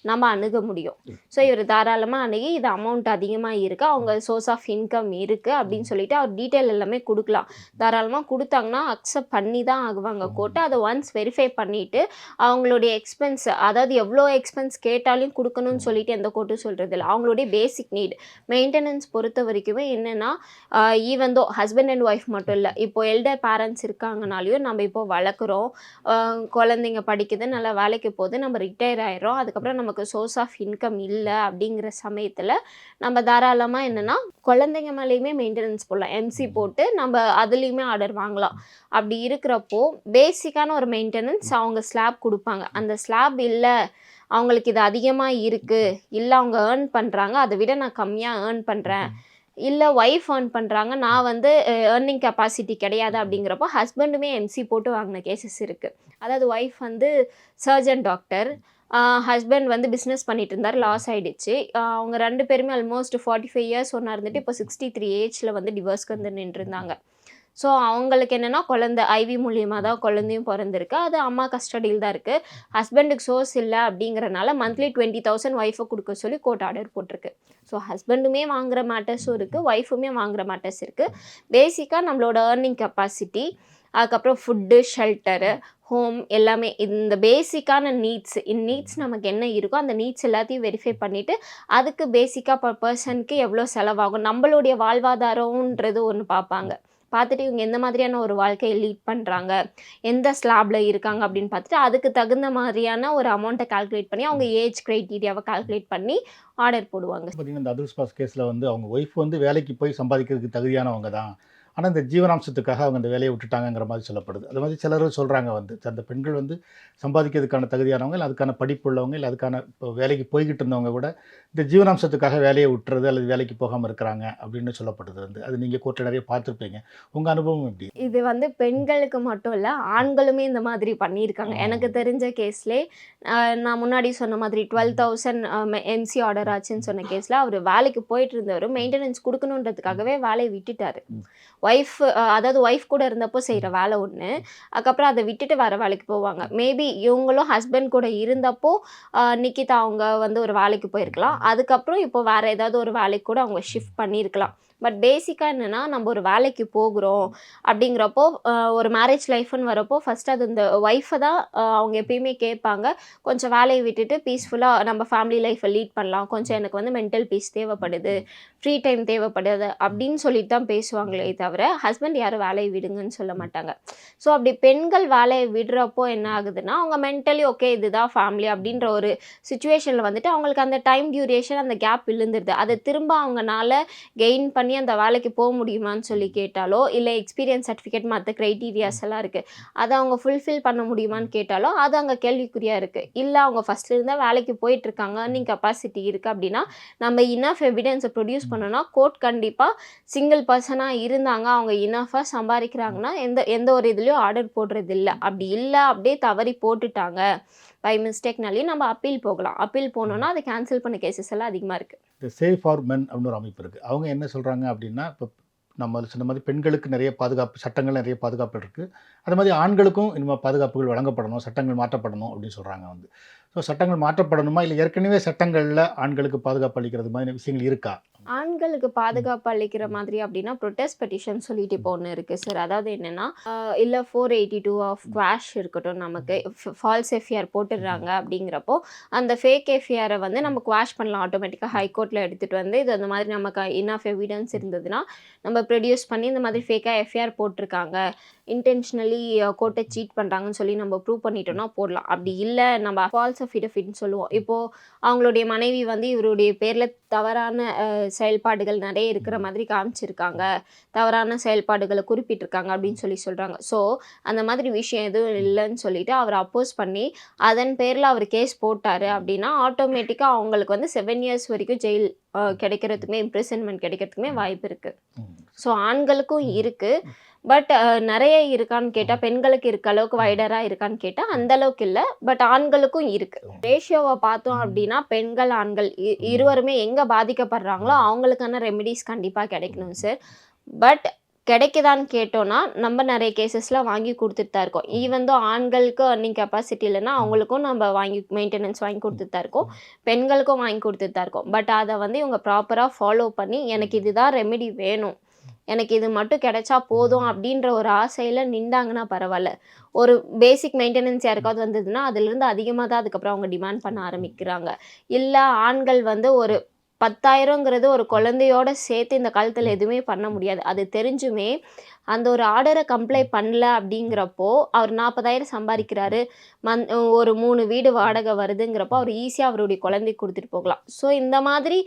S1: நம்ம அணுக முடியும். ஸோ இவர் தாராளமாக அணுகி இது அமௌண்ட் அதிகமாக இருக்குது, அவங்க சோர்ஸ் ஆஃப் இன்கம் இருக்குது அப்படின்னு சொல்லிட்டு அவர் டீட்டெயில் எல்லாமே கொடுக்கலாம். தாராளமாக கொடுத்தாங்கன்னா அக்செப்ட் பண்ணி தான் ஆகுவாங்க கோர்ட்டு. அதை ஒன்ஸ் வெரிஃபை பண்ணிவிட்டு அவங்களுடைய எக்ஸ்பென்ஸ், அதாவது எவ்வளோ எக்ஸ்பென்ஸ் கேட்டாலும் கொடுக்கணும்னு சொல்லிட்டு எந்த கோர்ட்டும் சொல்கிறது இல்லை. அவங்களுடைய பேசிக் நீட் மெயின்டெனன்ஸ் பொறுத்த வரைக்குமே என்னென்னா even though husband and wife மட்டும் இல்லை, இப்போ எல்டர் பேரண்ட்ஸ் இருக்காங்கனாலையும் நம்ம இப்போ வளர்க்குறோம், குழந்தைங்க படிக்குது, நல்லா வேலைக்கு போகுது, நம்ம ரிட்டையர் ஆயிடுறோம், அதுக்கப்புறம் நமக்கு சோர்ஸ் ஆஃப் இன்கம் இல்லை அப்படிங்கிற சமயத்தில் நம்ம தாராளமாக என்னென்னா குழந்தைங்க மேலேயுமே மெயின்டெனன்ஸ் போடலாம், எம்சி போட்டு நம்ம அதுலேயுமே ஆர்டர் வாங்கலாம். அப்படி இருக்கிறப்போ பேசிக்கான ஒரு மெயின்டெனன்ஸ் அவங்க ஸ்லாப் கொடுப்பாங்க. அந்த ஸ்லாப் இல்லை, அவங்களுக்கு இது அதிகமாக இருக்குது, இல்லை அவங்க ஏர்ன் பண்ணுறாங்க அதை விட நான் கம்மியாக ஏர்ன் பண்ணுறேன், இல்லை ஒய்ஃப் ஏர்ன் பண்ணுறாங்க, நான் வந்து ஏர்னிங் கெப்பாசிட்டி கிடையாது அப்படிங்கிறப்போ ஹஸ்பண்டுமே எம்சி போட்டு வாங்கின கேசஸ் இருக்குது. அதாவது ஒய்ஃப் வந்து சர்ஜன் டாக்டர், ஹஸ்பண்ட் வந்து பிஸ்னஸ் பண்ணிட்டு இருந்தார், லாஸ் ஆகிடுச்சு. அவங்க 2 பேருமே ஆல்மோஸ்ட் 45 இயர்ஸ் ஒன்றா இருந்துட்டு இப்போ 63 ஏஜில் வந்து டிவோர்ஸ்க்கு வந்து நின்றுருந்தாங்க. ஸோ அவங்களுக்கு என்னென்னா குழந்தை ஐவி மூலியமாக தான் குழந்தையும் பிறந்திருக்கு, அது அம்மா கஸ்டடியில் தான் இருக்குது. ஹஸ்பண்டுக்கு சோர்ஸ் இல்லை அப்படிங்கிறனால மந்த்லி 20,000 ஒய்ஃபை கொடுக்க சொல்லி கோர்ட் ஆர்டர் போட்டிருக்கு. ஸோ ஹஸ்பண்டுமே வாங்குகிற மேட்டர்ஸும் இருக்குது, ஒய்ஃபுமே வாங்குகிற மேட்டர்ஸ் இருக்குது. பேசிக்காக நம்மளோட ஏர்னிங் கெப்பாசிட்டி, அதுக்கப்புறம் ஃபுட்டு, ஷெல்டரு, ஹோம் எல்லாமே இந்த பேசிக்கான நீட்ஸ் நமக்கு என்ன இருக்கோ அந்த நீட்ஸ் எல்லாத்தையும் வெரிஃபை பண்ணிவிட்டு அதுக்கு பேசிக்காக பர்சனுக்கு எவ்வளோ செலவாகும், நம்மளுடைய வாழ்வாதாரம்ன்றது ஒன்று பார்ப்பாங்க. பார்த்துட்டு இவங்க எந்த மாதிரியான ஒரு வாழ்க்கையை லீட் பண்ணுறாங்க, எந்த ஸ்லாபில் இருக்காங்க அப்படின்னு பார்த்துட்டு அதுக்கு தகுந்த மாதிரியான ஒரு அமௌண்ட்டை கால்குலேட் பண்ணி அவங்க ஏஜ் க்ரைட்டீரியாவை கால்குலேட் பண்ணி ஆர்டர் போடுவாங்க.
S2: பார்த்தீங்கன்னா இந்த அப்துல் சுபாஷ் கேஸில் வந்து அவங்க ஒய்ஃப் வந்து வேலைக்கு போய் சம்பாதிக்கிறதுக்கு தகுதியானவங்க தான், ஆனால் இந்த ஜீவனாம்சத்துக்காக அவங்க அந்த வேலையை விட்டுட்டாங்கிற மாதிரி சொல்லப்படுது. அது மாதிரி சிலர் சொல்கிறாங்க வந்து அந்த பெண்கள் வந்து சம்பாதிக்கிறதுக்கான தகுதியானவங்க, இல்லை அதுக்கான படிப்பு உள்ளவங்க, இல்லை அதுக்கான இப்போ வேலைக்கு போய்கிட்டு இருந்தவங்க கூட இந்த ஜீவனாம்சத்துக்காக வேலையை விட்டுறது அல்லது வேலைக்கு போகாமல் இருக்கிறாங்க அப்படின்னு சொல்லப்படுது. வந்து அது நீங்கள் கோர்ட்டில் நிறைய பார்த்துருப்பீங்க, உங்கள் அனுபவம் எப்படி?
S1: இது வந்து பெண்களுக்கு மட்டும் இல்லை, ஆண்களுமே இந்த மாதிரி பண்ணியிருக்காங்க. எனக்கு தெரிஞ்ச கேஸ்லே நான் முன்னாடி சொன்ன மாதிரி 12,000 எம்சி ஆர்டர் ஆச்சுன்னு சொன்ன கேஸில் அவர் வேலைக்கு போயிட்டு இருந்தவர் மெயின்டெனன்ஸ் கொடுக்கணுன்றதுக்காகவே வேலையை விட்டுட்டார். ஒய்ஃப் அதாவது ஒய்ஃப் கூட இருந்தப்போ செய்கிற வேலை ஒன்று, அதுக்கப்புறம் அதை விட்டுட்டு வேறு வேலைக்கு போவாங்க. மேபி இவங்களும் ஹஸ்பண்ட் கூட இருந்தப்போ நிக்கிதா அவங்க வந்து ஒரு வேலைக்கு போயிருக்கலாம், அதுக்கப்புறம் இப்போ வேறு ஏதாவது ஒரு வேலைக்கு கூட அவங்க ஷிஃப்ட் பண்ணியிருக்கலாம். பட் பேசிக்காக என்னென்னா நம்ம ஒரு வேலைக்கு போகிறோம் அப்படிங்கிறப்போ ஒரு மேரேஜ் லைஃப்னு வரப்போ ஃபஸ்ட்டு அது இந்த ஒய்ஃபை தான் அவங்க எப்பயுமே கேட்பாங்க, கொஞ்சம் வேலையை விட்டுட்டு பீஸ்ஃபுல்லாக நம்ம ஃபேமிலி லைஃப்பை லீட் பண்ணலாம், கொஞ்சம் எனக்கு வந்து மென்டல் பீஸ் தேவைப்படுது, ஃப்ரீ டைம் தேவைப்படுது அப்படின்னு சொல்லிட்டு தான் பேசுவாங்களே தவிர ஹஸ்பண்ட் யாரும் வேலையை விடுங்கன்னு சொல்ல மாட்டாங்க. ஸோ அப்படி பெண்கள் வேலையை விடுறப்போ என்ன ஆகுதுன்னா அவங்க மென்டலி ஓகே இதுதான் ஃபேமிலி அப்படின்ற ஒரு சுச்சுவேஷனில் வந்துட்டு அவங்களுக்கு அந்த டைம் டியூரேஷன் அந்த கேப் விழுந்துருது. அதை திரும்ப அவங்கனால கெயின் பண்ணி அந்த வேலைக்கு போக முடியுமான்னு சொல்லி கேட்டாலோ, இல்லை எக்ஸ்பீரியன்ஸ் சர்டிஃபிகேட் மற்ற க்ரைட்டீரியாஸ் எல்லாம் இருக்குது அதை அவங்க ஃபுல்ஃபில் பண்ண முடியுமான்னு கேட்டாலோ அது அங்கே கேள்விக்குறியாக இருக்குது. இல்லை அவங்க ஃபஸ்ட்டில் இருந்தால் வேலைக்கு போயிட்டுருக்காங்க, ஏர்னிங் கெப்பாசிட்டி இருக்குது அப்படின்னா நம்ம இனஃப் எவிடன்ஸை ப்ரொடியூஸ் பண்ணோன்னா கோர்ட் கண்டிப்பாக சிங்கிள் பர்சனாக இருந்தாங்க, அவங்க இனஃபாக சம்பாதிக்கிறாங்கன்னா எந்த ஒரு இதுலேயும் ஆர்டர் போடுறது இல்லை. அப்படி இல்லை அப்படியே தவறி போட்டுட்டாங்க பை மிஸ்டேக்னாலையும் நம்ம அப்பீல் போகலாம். அப்பீல் போனோன்னா அதை கேன்சல் பண்ண கேசஸ் எல்லாம் அதிகமாக இருக்குது.
S2: இந்த சேவ் ஃபார் மென் அப்படின்னு ஒரு அமைப்பு இருக்குது. அவங்க என்ன சொல்கிறாங்க அப்படின்னா, இப்போ நம்ம சொன்ன மாதிரி பெண்களுக்கு நிறைய பாதுகாப்பு சட்டங்கள் நிறைய பாதுகாப்பு இருக்குது, அது மாதிரி ஆண்களுக்கும் இனிமேல் பாதுகாப்புகள் வழங்கப்படணும், சட்டங்கள் மாற்றப்படணும் அப்படின்னு சொல்கிறாங்க. வந்து ஸோ சட்டங்கள் மாற்றப்படணுமா, இல்லை ஏற்கனவே சட்டங்களில் ஆண்களுக்கு பாதுகாப்பு அளிக்கிறது மாதிரி விஷயங்கள் இருக்கா?
S1: ஆண்களுக்கு பாதுகாப்பு அளிக்கிற மாதிரி அப்படின்னா ப்ரொட்டஸ்ட் பெட்டிஷன் சொல்லிட்டு இப்போ ஒன்று இருக்குது சார். அதாவது என்னென்னா, இல்லை 482 ஆஃப் குவாஷ் இருக்கட்டும், நமக்கு ஃபால்ஸ் எஃப்ஐஆர் போட்டுடுறாங்க அப்படிங்கிறப்போ அந்த ஃபேக் எஃப்ஐஆரை வந்து நம்ம குவாஷ் பண்ணலாம் ஆட்டோமேட்டிக்காக ஹைகோர்ட்டில் எடுத்துகிட்டு வந்து இது அந்த மாதிரி நமக்கு இனஃப் எவிடன்ஸ் இருந்ததுன்னா நம்ம ப்ரொடியூஸ் பண்ணி இந்த மாதிரி ஃபேக்காக எஃப்ஐஆர் போட்டிருக்காங்க, இன்டென்ஷனலி கோர்ட்டை சீட் பண்ணுறாங்கன்னு சொல்லி நம்ம ப்ரூவ் பண்ணிட்டோம்னா போடலாம். அப்படி இல்லை நம்ம ஃபால்ஸ் அஃபிடவிட்னு சொல்லுவோம். இப்போது அவங்களுடைய மனைவி வந்து இவருடைய பேரில் தவறான செயல்பாடுகள் நிறைய இருக்கிற மாதிரி காமிச்சிருக்காங்க, தவறான செயல்பாடுகளை குறிப்பிட்டிருக்காங்க அப்படின்னு சொல்கிறாங்க. ஸோ அந்த மாதிரி விஷயம் எதுவும் இல்லைன்னு சொல்லிட்டு அவர் அப்போஸ் பண்ணி அதன் பேரில் அவர் கேஸ் போட்டார் அப்படின்னா ஆட்டோமேட்டிக்காக அவங்களுக்கு வந்து 7 இயர்ஸ் வரைக்கும் ஜெயில் கிடைக்கிறதுக்குமே, இம்ப்ரிசன்மெண்ட் கிடைக்கிறதுக்குமே வாய்ப்பு இருக்குது. ஸோ ஆண்களுக்கும் இருக்குது. பட் நிறைய இருக்கான்னு கேட்டால் பெண்களுக்கு இருக்க அளவுக்கு வைடராக இருக்கான்னு கேட்டால் அந்த அளவுக்கு இல்லை. பட் ஆண்களுக்கும் இருக்குது. ரேஷியோவை பார்த்தோம் அப்படின்னா பெண்கள் ஆண்கள் இருவருமே எங்கே பாதிக்கப்படுறாங்களோ அவங்களுக்கான ரெமிடிஸ் கண்டிப்பாக கிடைக்கணும் சார். பட் கிடைக்குதான்னு கேட்டோன்னா நம்ம நிறைய கேசஸில் வாங்கி கொடுத்துட்டு தான் இருக்கோம். ஈவன் தான் ஆண்களுக்கு அர்னிங் கெப்பாசிட்டி இல்லைன்னா அவங்களுக்கும் நம்ம மெயின்டெனன்ஸ் வாங்கி கொடுத்துட்டு தான் இருக்கோம், பெண்களுக்கும் வாங்கி கொடுத்துட்டு தான் இருக்கோம். பட் அதை வந்து இவங்க ப்ராப்பராக ஃபாலோ பண்ணி எனக்கு இதுதான் ரெமெடி வேணும், எனக்கு இது மட்டும் கிடைச்சா போதும் அப்படின்ற ஒரு ஆசையில் நின்றாங்கன்னா பரவாயில்ல. ஒரு பேசிக் மெயின்டெனன்ஸ் யாருக்காவது வந்ததுன்னா அதுலேருந்து அதிகமாக தான் அதுக்கப்புறம் அவங்க டிமாண்ட் பண்ண ஆரம்பிக்கிறாங்க. இல்லை ஆண்கள் வந்து ஒரு 10,000ங்கிறது ஒரு குழந்தையோட சேர்த்து இந்த காலத்தில் எதுவுமே பண்ண முடியாது. அது தெரிஞ்சுமே அந்த ஒரு ஆர்டரை கம்ப்ளை பண்ணல அப்படிங்கிறப்போ அவர் 40,000 சம்பாதிக்கிறாரு, ஒரு 3 வீடு வாடகை வருதுங்கிறப்போ அவர் ஈஸியாக அவருடைய குழந்தைக்கு கொடுத்துட்டு போகலாம். ஸோ இந்த மாதிரி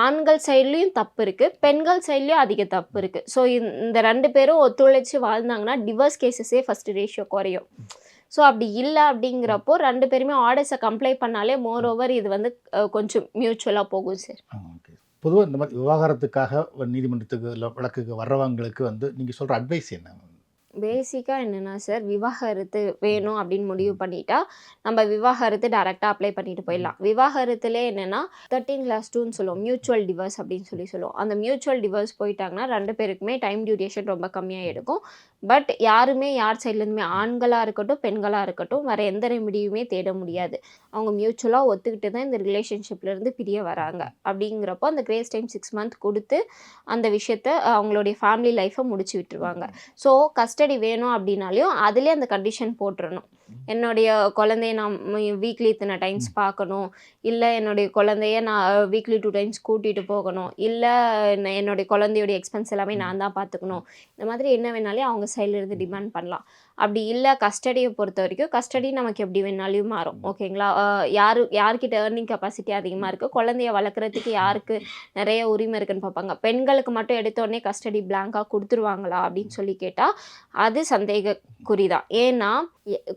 S1: ஆண்கள் சைட்லேயும் தப்பு இருக்குது, பெண்கள் சைட்லேயும் அதிக தப்பு இருக்குது. ஸோ இந்த 2 பேரும் ஒத்துழைச்சி வாழ்ந்தாங்கன்னா டிவோர்ஸ் கேசஸே ஃபஸ்ட்டு ரேஷியோ குறையும். ஸோ அப்படி இல்லை அப்படிங்கிறப்போ 2 பேருமே ஆர்டர்ஸை கம்ப்ளை பண்ணாலே மோர் ஓவர் இது வந்து கொஞ்சம் மியூச்சுவலாக போகும் சார்.
S2: ஓகே. பொதுவாக இந்த மாதிரி விவாகரத்துக்காக நீதிமன்றத்துக்கு இல்லை வழக்குக்கு வர்றவங்களுக்கு வந்து நீங்கள் சொல்கிற அட்வைஸ் என்ன?
S1: பேசிக்காக என்னென்னா சார், விவாகரத்து வேணும் அப்படின்னு முடிவு பண்ணிட்டா நம்ம விவாகரத்து டைரெக்டாக அப்ளை பண்ணிட்டு போயிடலாம். விவாகரத்துலேயே என்னென்னா 13+2ன்னு சொல்லுவோம், மியூச்சுவல் டிவோர்ஸ் அப்படின்னு சொல்லுவோம். அந்த மியூச்சுவல் டிவோர்ஸ் போயிட்டாங்கன்னா 2 பேருக்குமே டைம் டியூரேஷன் ரொம்ப கம்மியாக எடுக்கும். பட் யாருமே யார் சைட்லேருந்துமே ஆண்களாக இருக்கட்டும் பெண்களாக இருக்கட்டும் வேறு எந்த ரெமிடியுமே தேட முடியாது. அவங்க மியூச்சுவலாக ஒத்துக்கிட்டு தான் இந்த ரிலேஷன்ஷிப்லேருந்து பிரிய வராங்க. அப்படிங்கிறப்போ அந்த கிரேஸ் டைம் 6 மந்த் கொடுத்து அந்த விஷயத்த அவங்களுடைய ஃபேமிலி லைஃப்பை முடிச்சு விட்டுருவாங்க. ஸோ கஸ்டடி வேணும் அப்படின்னாலையும் அதிலே அந்த கண்டிஷன் போட்டுறணும். என்னுடைய குழந்தைய நான் வீக்லி இத்தனை டைம்ஸ் பார்க்கணும், இல்லை என்னுடைய குழந்தைய நான் வீக்லி 2 டைம்ஸ் கூட்டிகிட்டு போகணும், இல்லை என்னுடைய குழந்தையோடைய எக்ஸ்பென்ஸ் எல்லாமே நான் தான் பார்த்துக்கணும். இந்த மாதிரி என்ன வேணாலும் அவங்க சைட்லேருந்து டிமாண்ட் பண்ணலாம். அப்படி இல்லை கஸ்டடியை பொறுத்த வரைக்கும் கஸ்டடி நமக்கு எப்படி வேணாலும் மாறும். ஓகேங்களா? யார்கிட்ட ஏர்னிங் கெப்பாசிட்டி அதிகமாக இருக்குது, குழந்தைய வளர்க்குறதுக்கு யாருக்கு நிறைய உரிமை இருக்குன்னு பார்ப்பாங்க. பெண்களுக்கு மட்டும் எடுத்தோடனே கஸ்டடி பிளாங்காக கொடுத்துருவாங்களா அப்படின்னு சொல்லி கேட்டால் அது சந்தேகக்குறி தான். ஏன்னா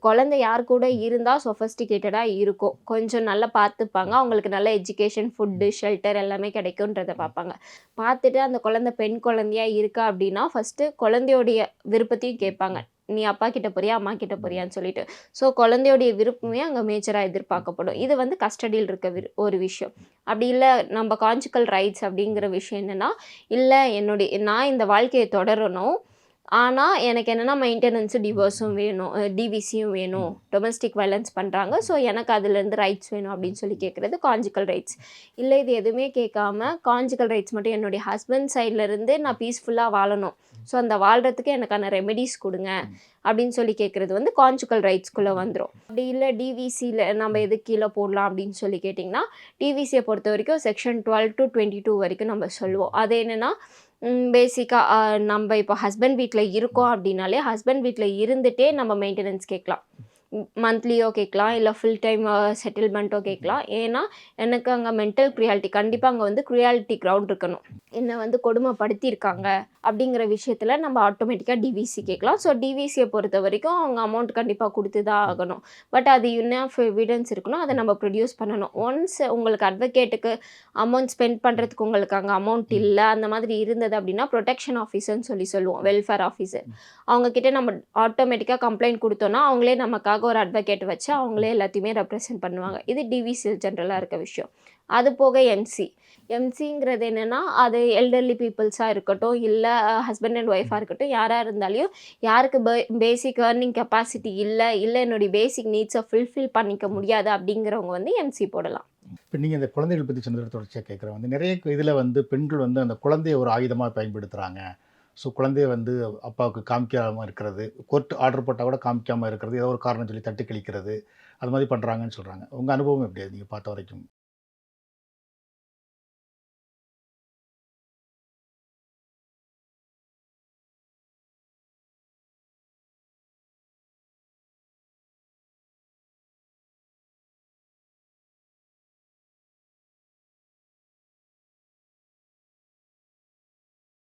S1: குழந்தை யார் கூட இருந்தால் சொஃபஸ்டிகேட்டடாக இருக்கும், கொஞ்சம் நல்லா பார்த்துப்பாங்க, அவங்களுக்கு நல்ல எஜுகேஷன், ஃபுட்டு, ஷெல்டர் எல்லாமே கிடைக்குன்றதை பார்ப்பாங்க. பார்த்துட்டு அந்த குழந்தை பெண் குழந்தையாக இருக்கா அப்படின்னா ஃபஸ்ட்டு குழந்தையோடைய விருப்பத்தையும் கேட்பாங்க. நீ அப்பா கிட்ட போறியா அம்மா கிட்ட போறியான்னு சொல்லிட்டு. ஸோ குழந்தையோடைய விருப்பமே அங்கே மேஜராக எதிர்பார்க்கப்படும். இது வந்து கஸ்டடியில் இருக்க ஒரு விஷயம். அப்படி இல்லை நம்ம கான்ஜுகல் ரைட்ஸ் அப்படிங்கிற விஷயம் என்னென்னா, இல்லை நான் இந்த வாழ்க்கையை தொடரணும், ஆனால் எனக்கு என்னென்னா மெயின்டெனன்ஸும் டிவோர்ஸும் வேணும், டிவிசியும் வேணும், டொமஸ்டிக் வயலன்ஸ் பண்ணுறாங்க, ஸோ எனக்கு அதுலேருந்து ரைட்ஸ் வேணும் அப்படின்னு சொல்லி கேட்குறது கான்ஜுகல் ரைட்ஸ். இல்லை இது எதுவுமே கேட்காம கான்ஜுகல் ரைட்ஸ் மட்டும் என்னுடைய ஹஸ்பண்ட் சைட்லேருந்து நான் பீஸ்ஃபுல்லாக வாழணும், ஸோ அந்த வாழ்கிறதுக்கு எனக்கான ரெமெடிஸ் கொடுங்க அப்படின்னு சொல்லி கேட்குறது வந்து கான்ஜுகல் ரைட்ஸ்குள்ளே வந்துடும். அப்படி இல்லை டிவிசியில் நம்ம எது கீழே போடலாம் அப்படின்னு சொல்லி கேட்டிங்கன்னா, டிவிசியை பொறுத்த வரைக்கும் செக்ஷன் 12 to 22 வரைக்கும் நம்ம சொல்லுவோம். அது என்னென்னா பேசிக்காக நம்ம இப்போ ஹஸ்பண்ட் வீட்டில் இருக்கோம் அப்படின்னாலே ஹஸ்பண்ட் வீட்டில் இருந்துகிட்டே நம்ம மெயின்டெனன்ஸ் கேட்கலாம். மந்த்லியோ கேட்கலாம், இல்லை ஃபுல் டைம் செட்டில்மெண்ட்டோ கேட்கலாம். ஏன்னா எனக்கு அங்கே மென்டல் க்ரியாலிட்டி கண்டிப்பாக அங்கே வந்து க்ரியாலிட்டி கிரவுண்ட் இருக்கணும். என்னை வந்து கொடுமைப்படுத்தியிருக்காங்க அப்படிங்கிற விஷயத்தில் நம்ம ஆட்டோமேட்டிக்காக டிவிசி கேட்கலாம். ஸோ டிவிசியை பொறுத்த வரைக்கும் அவங்க அமௌண்ட் கண்டிப்பாக கொடுத்து தான் ஆகணும். பட் அது இனஃப் எவிடன்ஸ் இருக்கணும், அதை நம்ம ப்ரொடியூஸ் பண்ணணும். ஒன்ஸ் உங்களுக்கு அட்வொகேட்டுக்கு அமௌண்ட் ஸ்பெண்ட் பண்ணுறதுக்கு உங்களுக்கு அங்கே அமௌண்ட் இல்லை அந்த மாதிரி இருந்தது அப்படின்னா ப்ரொடெக்ஷன் ஆஃபீஸர்னு சொல்லுவோம், வெல்ஃபேர் ஆஃபீஸர். அவங்கக்கிட்ட நம்ம ஆட்டோமேட்டிக்காக கம்ப்ளைண்ட் கொடுத்தோன்னா அவங்களே நமக்காக ஒரு அட்வொகேட் வச்சு அவங்களே எல்லாத்தையுமே ரெப்ரசென்ட் பண்ணுவாங்க. இது டிவிசியில் ஜென்ரலாக இருக்க விஷயம். அது போக எம்சி. எம்சிங்கிறது என்னன்னா, அது எல்டர்லி பீப்பிள்ஸா இருக்கட்டும், இல்ல ஹஸ்பண்ட் அண்ட் ஒய்ஃபா இருக்கட்டும், யாரா இருந்தாலும் யாருக்கு பேசிக் ஏர்னிங் கெப்பாசிட்டி இல்ல என்னுடைய பேசிக் நீட்ஸ ஃபுல்ஃபில் பண்ணிக்க முடியாது அப்படிங்கிறவங்க வந்து எம்சி போடலாம்.
S2: இப்போ நீங்கள் இந்த குழந்தைகள் பற்றி சொன்னதை தொடர்ச்சியாக கேட்குறேன். வந்து நிறைய இதில் வந்து பெண்கள் வந்து அந்த குழந்தைய ஒரு ஆயுதமாக பயன்படுத்துகிறாங்க. ஸோ குழந்தைய வந்து அப்பாவுக்கு காமிக்காம இருக்கிறது, கோர்ட் ஆர்டர் போட்டால் கூட காமிக்காம இருக்கிறது, ஏதோ ஒரு காரணம் சொல்லி தட்டி கழிக்கிறது, அது மாதிரி பண்ணுறாங்கன்னு சொல்கிறாங்க. உங்கள் அனுபவம் எப்படி அது நீங்கள் பார்த்த வரைக்கும்?